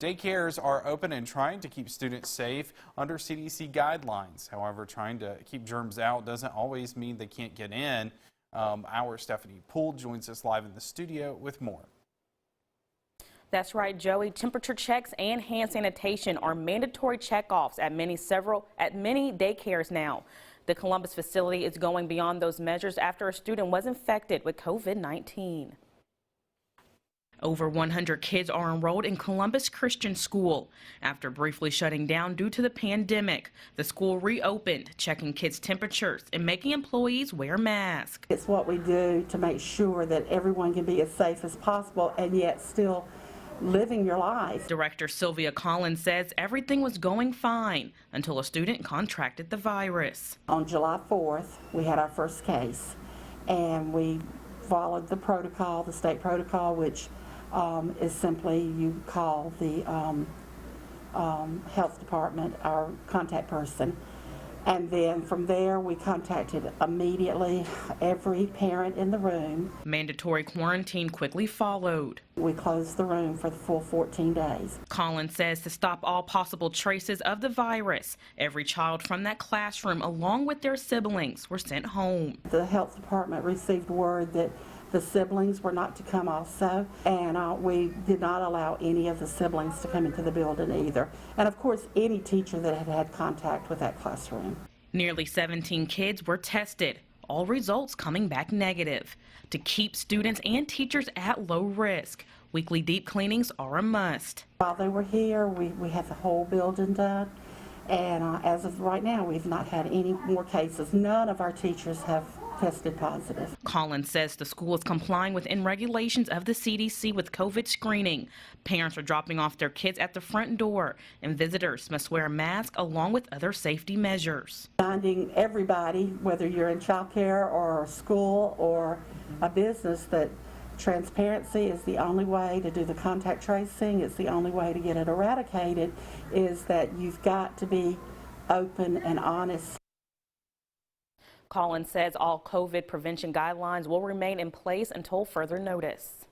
Daycares are open and trying to keep students safe under CDC guidelines. However, trying to keep germs out doesn't always mean they can't get in. Our Stephanie Poole joins us live in the studio with more. That's right, Joey. Temperature checks and hand sanitation are mandatory checkoffs at many daycares now. The Columbus facility is going beyond those measures after a student was infected with COVID-19. Over 100 kids are enrolled in Columbus Christian School. After briefly shutting down due to the pandemic, the school reopened, checking kids' temperatures and making employees wear masks. It's what we do to make sure that everyone can be as safe as possible and yet still living your life. Director Sylvia Collins says everything was going fine until a student contracted the virus. On July 4th, we had our first case, and we followed the protocol, the state protocol, which is simply you call the health department, our contact person. And then from there, we contacted immediately every parent in the room. Mandatory quarantine quickly followed. We closed the room for the full 14 days. Collins says to stop all possible traces of the virus, every child from that classroom, along with their siblings, were sent home. The health department received word that the siblings were not to come also, and we did not allow any of the siblings to come into the building either. And of course, any teacher that had had contact with that classroom. Nearly 17 kids were tested, all results coming back negative. To keep students and teachers at low risk, weekly deep cleanings are a must. While they were here, we had the whole building done, and as of right now, we've not had any more cases. None of our teachers have tested positive. Collins says the school is complying within regulations of the CDC with COVID screening. Parents are dropping off their kids at the front door, and visitors must wear a mask along with other safety measures. Reminding everybody, whether you're in childcare or school or a business, that transparency is the only way to do the contact tracing. It's the only way to get it eradicated, is that you've got to be open and honest. Collins says all COVID prevention guidelines will remain in place until further notice.